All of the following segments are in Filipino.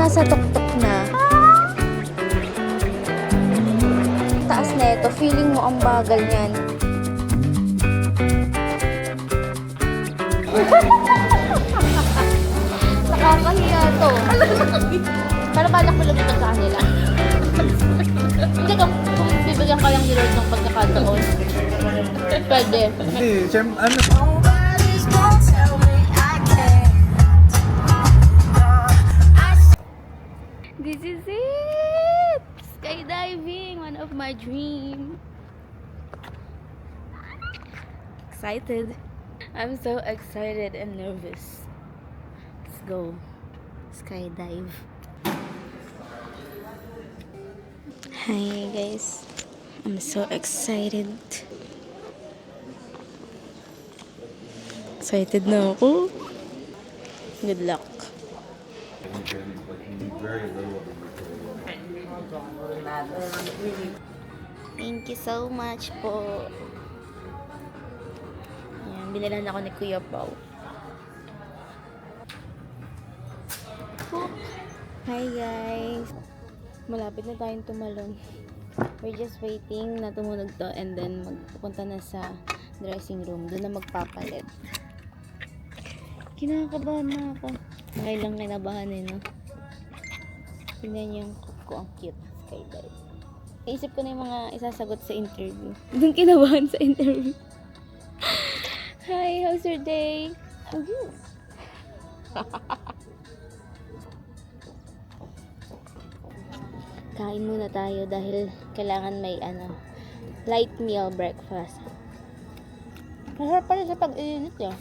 nasa tuktok na. Taas na ito, feeling mo ang bagal niyan. Nakakahiya to. Para balak mo lumipat sa kanila. Hindi ka, kung bibigyan ka lang ni Lord ng pagkakataon. Pwede. Hindi, siyempre, ano? This is it! Skydiving! One of my dreams. Excited. I'm so excited and nervous. Let's go. Skydive. Hi guys. I'm so excited. Excited na ako. Good luck. Thank you so much po. Ayan, binilan ako ni Kuya Pao. Hi guys. Malapit na tayong tumalon. We're just waiting na tumunog to and then magpupunta na sa dressing room. Doon na magpapalit. Kinakabahan na ako. Nakailang kinabahan eh, no? Tingnan yung cup ko. Ang cute. Skydive. Naisip ko na yung mga isasagot sa interview. Doon kinabahan sa interview. Hi, how's your day? I'm good. Kain muna tayo dahil kailangan may light meal breakfast. Masarap pala sa pag-init eh.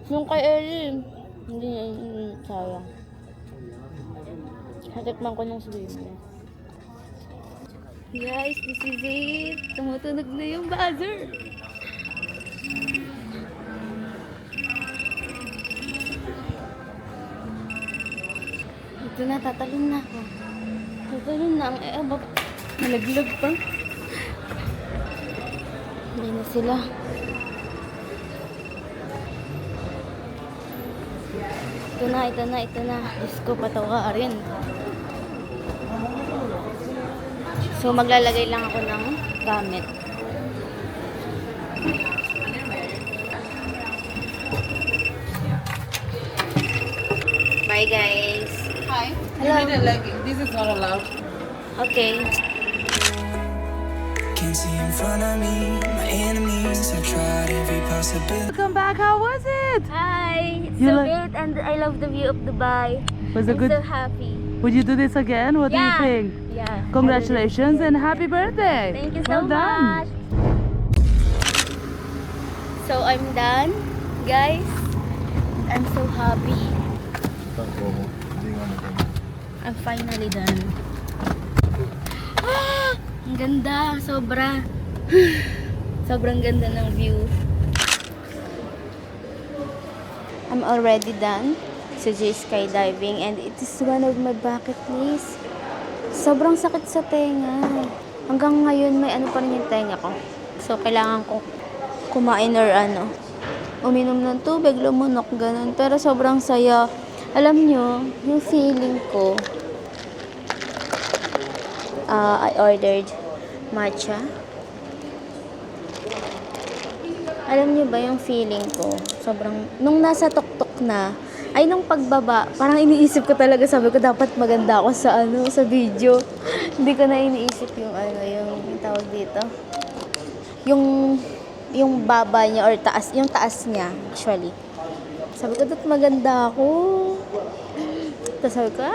Yung kay Ellie, hindi niya iinit, sayang. Hatikman ko nung sabihin niya. Guys, this is it. Tumutunog na yung buzzer. Ito na, tatalon na ako. Tatalon na ang malaglag pa. Hindi na sila. Ito na. Diyos ko, patawa rin. So, maglalagay lang ako ng gamit. Bye, guys. Hi. Hello. You didn't like it. This is not allowed. Okay. Can't see in front of me, my enemies have tried every possibility. Welcome back. How was it? Hi. It's You so like- great and I love the view of Dubai. Was it I'm good? so happy. Would you do this again? What do you Yeah. think? Yeah. Congratulations and happy birthday. Thank you so well done. much. So I'm done, guys. I'm so happy. I'm finally done. Ah! Ang ganda, sobra. Sobrang ganda ng view. I'm already done sa J skydiving and it is one of my bucket list. Sobrang sakit sa tenga. Hanggang ngayon may pa rin yung tenga ko. So kailangan ko kumain or uminom ng tubig, lumunok, ganun. Pero sobrang saya. Alam nyo, yung feeling ko, I ordered matcha. Alam nyo ba yung feeling ko? Sobrang, nung nasa tuktok na, ay nung pagbaba, parang iniisip ko talaga, sabi ko dapat maganda ako sa video. Hindi ko na iniisip yung yung tawag dito. Yung baba niya or taas, yung taas niya actually. Sabi ko dapat maganda ako. Tapos sabi ko,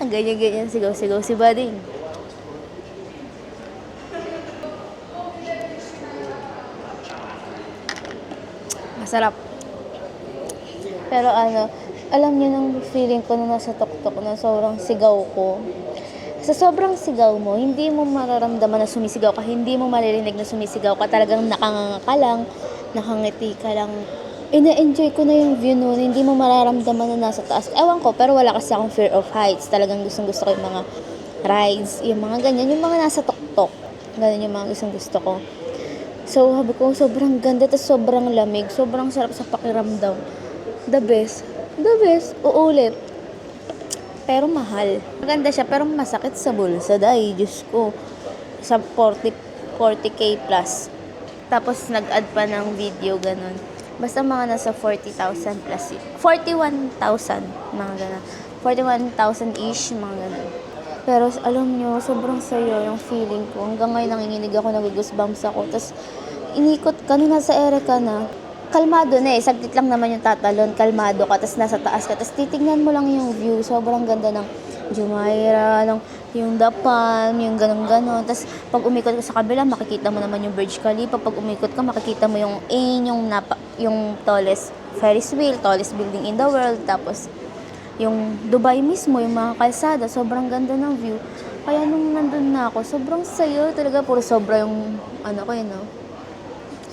ang ganyan-ganyan, sigaw-sigaw si Bading. Masarap. Pero alam niyo nung feeling ko na nasa tuktok na sobrang sigaw ko. Sa sobrang sigaw mo, hindi mo mararamdaman na sumisigaw ka, hindi mo maririnig na sumisigaw ka, talagang nakanganga ka lang, nakangiti ka lang. Ina-enjoy ko na yung view nun, hindi mo mararamdaman na nasa taas. Ewan ko, pero wala kasi akong fear of heights. Talagang gustong-gusto ko yung mga rides, yung mga ganyan, yung mga nasa tuktok. Ganyan yung mga gustong-gusto ko. So, sabi ko, sobrang ganda, tapos sobrang lamig, sobrang sarap sa pakiramdam. The best. The best, uulit. Pero mahal. Maganda siya, pero masakit sa bulsa. Dahil, Diyos ko, sa 40K plus. Tapos, nag-add pa ng video, ganun. Basta mga nasa 40,000 plus. 41,000, mga ganun. 41,000-ish, mga ganun. Pero, alam nyo, sobrang sayo yung feeling ko. Hanggang ngayon, nanginginig ako, nag-goosebumps ako. Tapos, inikot ka, nung nasa ere ka na, kalmado na eh. Saglit lang naman yung tatalon. Kalmado ka, tapos nasa taas ka. Tapos titignan mo lang yung view. Sobrang ganda ng Jumeirah, yung The Palm, yung ganun-ganon. Tapos pag umikot ka sa kabila, makikita mo naman yung Burj Khalifa. Pag umikot ka, makikita mo yung Ain, yung tallest Ferris wheel, tallest building in the world. Tapos yung Dubai mismo, yung mga kalsada. Sobrang ganda ng view. Kaya nung nandun na ako, sobrang sayo talaga. Puro sobra yung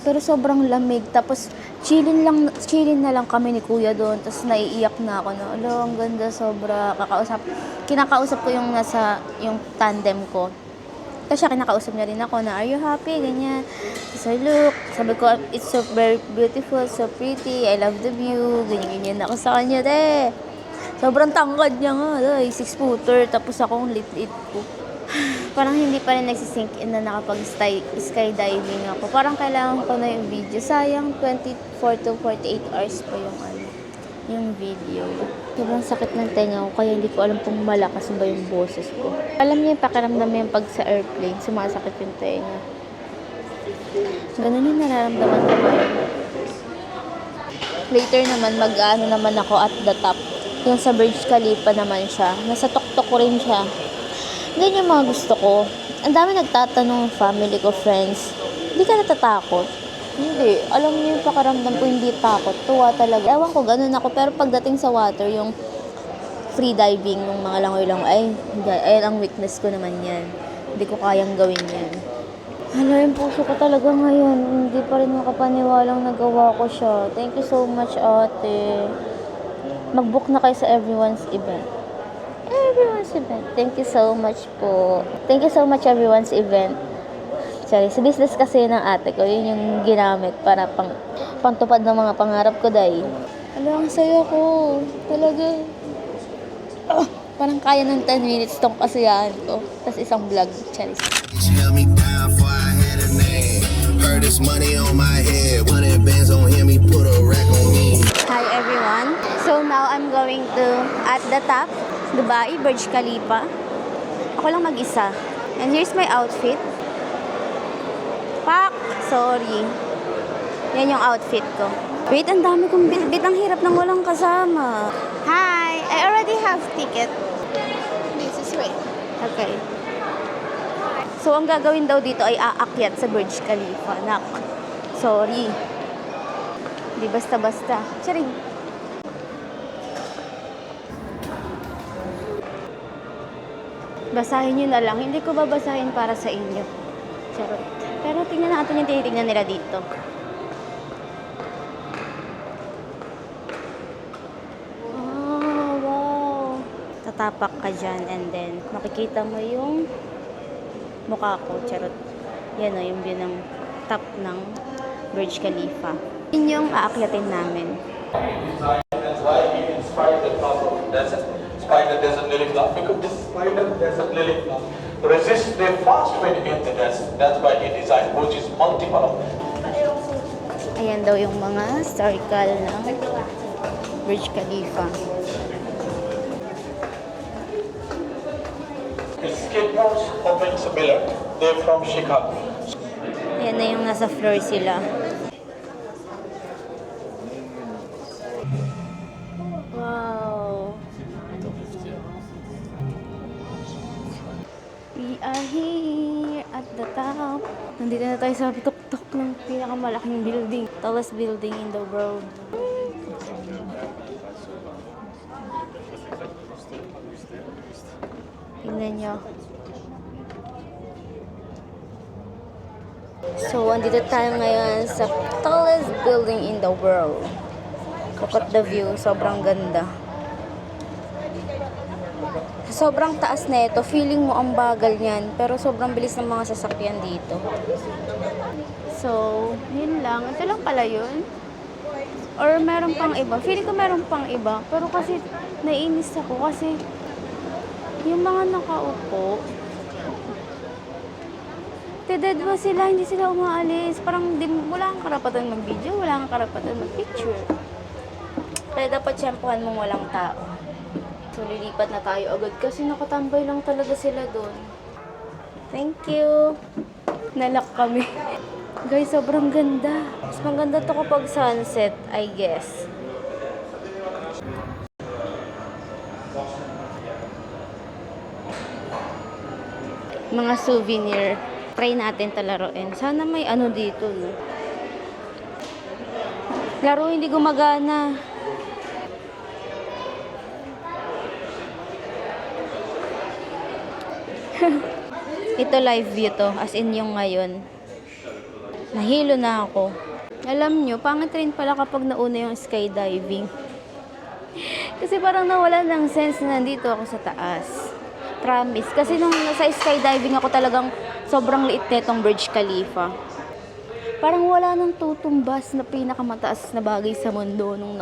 pero sobrang lamig. Tapos, chillin na lang kami ni kuya doon. Tapos, naiiyak na ako na, ang ganda, sobra. Kinakausap ko yung tandem ko. Tapos siya, kinakausap niya rin ako na, are you happy? Ganyan. So, look. Sabi ko, it's so very beautiful, so pretty. I love the view. Ganyan ako sa kanya, Sobrang tangkad niya nga, 6-footer. Tapos ako, lit-lit ko. Parang hindi pa rin nagsisink in na nakapag-skydiving ako. Parang kailangan ko na yung video. Sayang, 24 to 48 hours pa yung video. Sobrang sakit ng tenga ko, kaya hindi ko alam kung malakas ba yung boses ko. Alam niyo yung pakiramdam yung pag sa airplane, sumasakit yung tenga. Ganun yung nararamdaman ko ngayon. Later naman, mag-ano naman ako at the top. Yung sa Burj Khalifa naman siya. Nasa tuktok ko rin siya. Ganyan yung mga gusto ko. Ang dami nagtatanong, family ko, friends, hindi ka natatakot? Hindi. Alam niyo yung pakaramdam ko, hindi takot. Tuwa talaga. Ewan ko, ganun ako. Pero pagdating sa water, yung free diving, yung mga langoy-langoy, ayun ang weakness ko naman yan. Hindi ko kayang gawin yan. Yung puso ko talaga ngayon. Hindi pa rin makapaniwalang nagawa ko siya. Thank you so much, ate. Mag-book na kayo sa everyone's event. Everyone's event. Thank you so much po. Thank you so much, everyone's event. Sorry, sa business kasi ng ate ko, yun yung ginamit para pantupad ng mga pangarap ko, dahil. Ang sayo ko. Talaga. Parang kaya ng 10 minutes tong kasiyahan ko. Tapos isang vlog. Charis. She held me down before I had a name. Heard this money on my head. 100 bands on him, he put a rack on me. Hi everyone. So now I'm going to at the top, Dubai, Burj Khalifa. Ako lang mag-isa. And here's my outfit. Pak! Sorry. Yan yung outfit ko. Wait, ang dami kong bit. Ang hirap nang walang kasama. Hi! I already have ticket. This is right. Okay. So, ang gagawin daw dito ay aakyat sa Burj Khalifa. Nak. Sorry. Di basta-basta. Charing. Basahin nyo na lang. Hindi ko babasahin para sa inyo. Charot. Pero tingnan natin yung tinitingnan nila dito. Oh, wow. Tatapak ka dyan and then makikita mo yung mukha ko. Charot. Yan o, yung view ng top ng Burj Khalifa. Yun yung aakyatin namin. That's why we inspired the top of the desert. Inspired the desert lily flower because this spider desert lily flower resist the fast wind in the desert. That's why he designed which is multiple of them. Ayan daw yung mga historical na Burj Khalifa. Skateboards open similar. They're from Chicago. Ayan na yung nasa floor sila. Wow. We are here at the top. Nandito na tayo sa tuktok ng pinakamalaking building. Tallest building in the world. Tingnan nyo. So, andito tayo ngayon sa tallest building in the world. Look at the view. Sobrang ganda. Sobrang taas na ito. Feeling mo ang bagal niyan. Pero sobrang bilis ng mga sasakyan dito. So, yun lang. Ito lang pala yun. Or meron pang iba. Feeling ko meron pang iba. Pero kasi naiinis ako kasi yung mga nakaupo, dead ba sila? Hindi sila umaalis. Parang wala kang karapatan mag-video, wala kang karapatan mag-picture. Kaya dapat tiyempohan mong walang tao. So, lilipat na tayo agad kasi nakatambay lang talaga sila doon. Thank you. Nalak kami. Guys, sobrang ganda. Mas maganda to kapag sunset, I guess. Mga souvenir. Try natin talaruin. Sana may ano dito, no? Laro hindi gumagana. Ito live view to. As in yung ngayon. Nahilo na ako. Alam nyo, pangit rin pala kapag nauna yung skydiving. Kasi parang nawala ng sense na nandito ako sa taas. Promise. Kasi nung nasa skydiving ako talagang sobrang liit netong Burj Khalifa. Parang wala nang tutumbas na pinakamataas na bagay sa mundo nung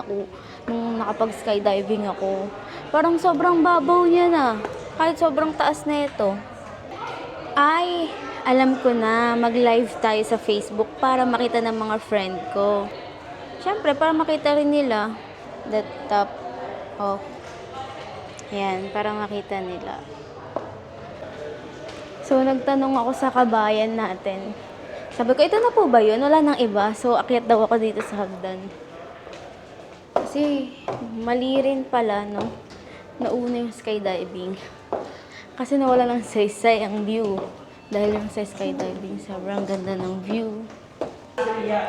nakapag-skydiving ako. Parang sobrang babaw niya na. Kahit sobrang taas na ito. Ay, alam ko na, mag-live tayo sa Facebook para makita ng mga friend ko. Siyempre, para makita rin nila the top of. Ayan, para makita nila. So, nagtanong ako sa kabayan natin. Sabi ko, ito na po ba yun? Wala nang iba. So, akyat daw ako dito sa hagdan. Kasi, mali rin pala, no? Nauna yung skydiving. Kasi nawala ng saysay ang view. Dahil yung sa skydiving, sobrang ganda ng view.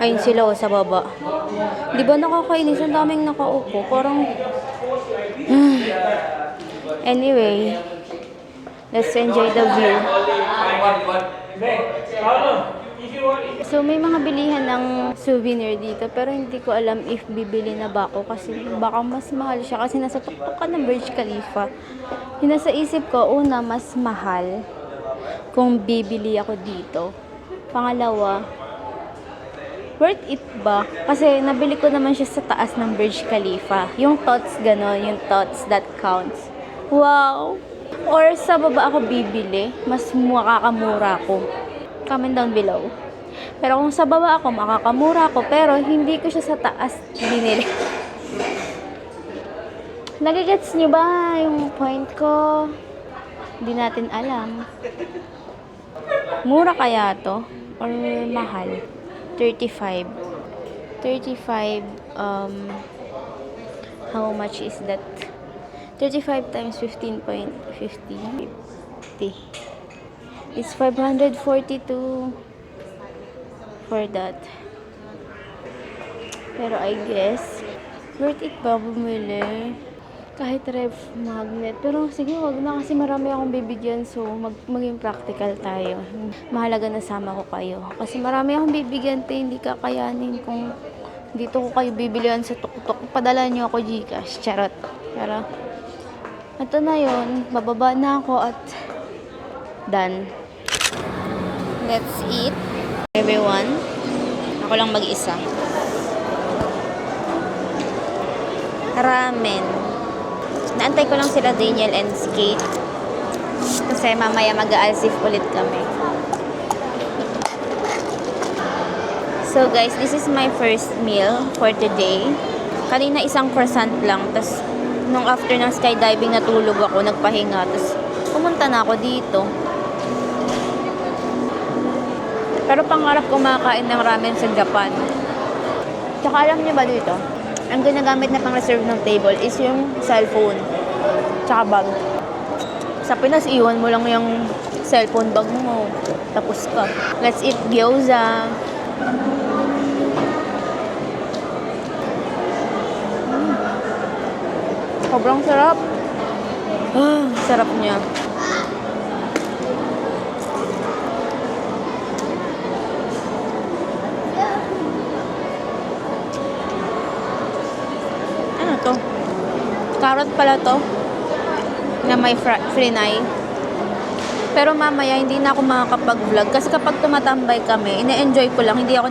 Ayun sila sa baba. Di ba nakakainis? Ang daming nakaupo. Parang, anyway, let's enjoy the view. So, may mga bilihan ng souvenir dito, pero hindi ko alam if bibili na ba ako kasi baka mas mahal siya kasi nasa tuktok ka ng Burj Khalifa. Yung nasa isip ko, una, mas mahal kung bibili ako dito. Pangalawa, worth it ba? Kasi nabili ko naman siya sa taas ng Burj Khalifa. Yung thoughts gano'n, yung thoughts that counts. Wow! Or sa baba ako bibili, mas makakamura ko. Comment down below. Pero kung sa baba ako, makakamura ko. Pero hindi ko siya sa taas binili. Nagigets niyo ba yung point ko? Hindi natin alam. Mura kaya to? Or mahal? 35. 35, how much is that? 35 times 15.50. It's 542 for that. Pero I guess, worth it ba bumili? Kahit ref magnet. Pero sige, wag na kasi marami akong bibigyan. So, maging practical tayo. Mahalaga na sama ko kayo. Kasi marami akong bibigyan, hindi kakayanin kung dito ko kayo bibilihan sa tuktok. Padala nyo ako Gcash. Charot. Pero, ito na yun. Bababa na ako at done. Let's eat. Everyone. Ako lang mag-isa. Ramen. Naantay ko lang sila Daniel and Skate. Kasi mamaya mag-aalsif ulit kami. So guys, this is my first meal for today. Kanina isang croissant lang. Tapos nung after ng skydiving natulog ako, nagpahinga. Tapos pumunta na ako dito. Pero pangarap ko makakain ng ramen sa Japan. Tsaka alam niyo ba dito? Ang ginagamit na pang-reserve ng table is yung cellphone. Tsaka bag. Sa Pinas, iwan mo lang yung cellphone bag mo. Tapos ka. Let's eat gyoza. Sobrang sarap. Sarap niya. Ano to? Carrot pala to. Na may frinay. Pero mamaya hindi na ako makakapag-vlog kasi kapag tumatambay kami, ine-enjoy ko lang, hindi ako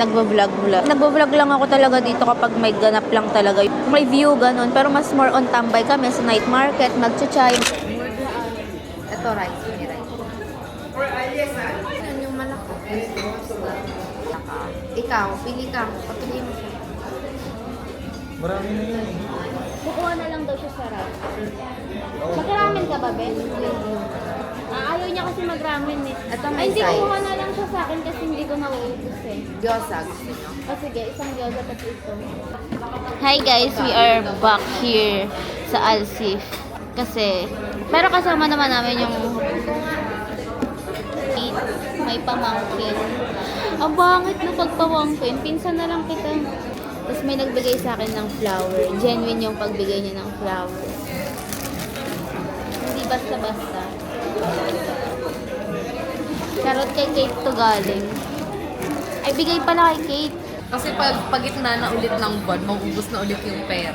nagvo-vlog. Nagvo-vlog lang ako talaga dito kapag may ganap lang talaga. May view ganun, pero mas more on tambay kami sa night market, magcha-chai. Ito rice, may rice. Yan yung malaki. Ikaw, pili ka. Papili mo siya. Marami na yan. Kukuha na lang daw siya sa rice. Mag-ramen ka ba, Ben? Ayaw niya kasi mag-ramen eh. Ay, hindi, kuha na lang siya sa akin kasi hindi ko nauubos eh. Gyoza, gusto nyo? Sige, isang gyoza pati ito. Hi guys, we are back here sa Alsif. Pero kasama naman namin yung may pamangkin. Ang bangit na pagpamangkin. Pinsan na lang kita. Tapos may nagbigay sa akin ng flower. Genuine yung pagbigay niya ng flower. Hindi basta-basta. Charot kay Kate to galing. Ay, bigay pala kay Kate. Kasi pag gitna na ulit ng buwan, maubos na ulit yung pera.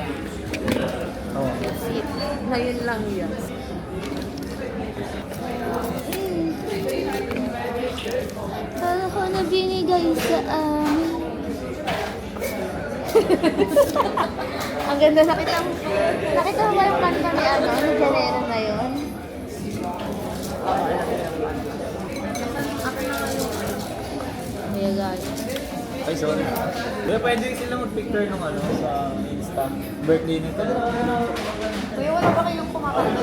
Oo. Sweet. Ngayon lang yan. Kala ko na binigay sa amin. Ang ganda. Nakita mo ba yung kanta ni ni Janero na yun? Ayan guys. Ay, sorry. Kaya pwede sila mag-picture nung sa Insta. Birthday nito. Kuya, wala ba kayong kumakanta?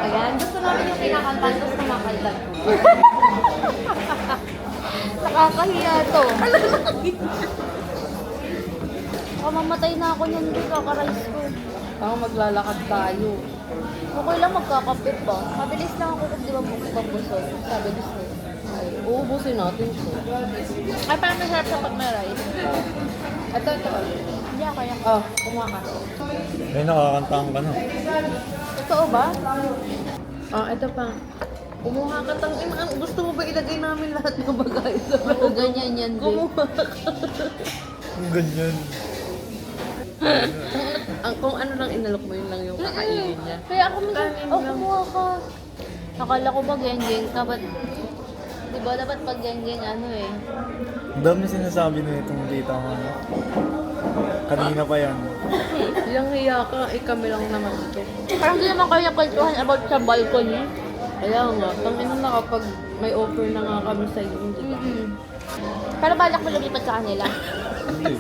Ayan, gusto namin yung kinakanta, tapos kumakanta ko. Nakakahiya to. Baka mamatay na ako niyan, hindi kakarice ko. Ako maglalakad tayo. Okay lang magkakapit pa. Mabilis lang ako kung di ba magbusog. Sabi ni Snow. Uubusin natin siya. Ay, parang masarap sa pag may rice. Ito. Hindi ako yan. Oh, kumuha ka. Ay, nakakantahan ka na. Totoo ba? Ito pa. Kumuha ka gusto mo ba ilagay namin lahat ng bagay sa Oo, ganyan yan, babe. Kumuha ka. Ang ganyan. Kung ano lang inalok mo, yun lang yung kakainin niya. Kaya ako minsan, kumuha ka. Akala ko ba geng-geng ka, ba't diba dapat pag geng-geng eh. Ang dami sinasabi na itong data ko. Kanina pa yan. Yung hiya ka, kami lang naman ito. Parang di naman kayo nakwentuhan about sa balcony. Kaya nga, tangina na kapag may offer na nga kami sa iyo, di ba? Pero balak mo lumipat sa kanila. Hindi.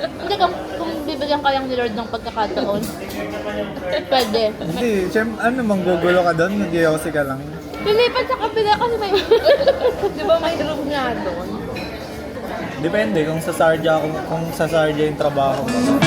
Hindi, kung bibigyan ka lang ni Lord ng pagkakataon. Pwede. Hindi, syempre, manggugulo ka doon? Nag-iossi ka lang. Lilipat sa kabila kasi may... Di ba may room nga doon? Depende kung sa Sarja yung trabaho mo.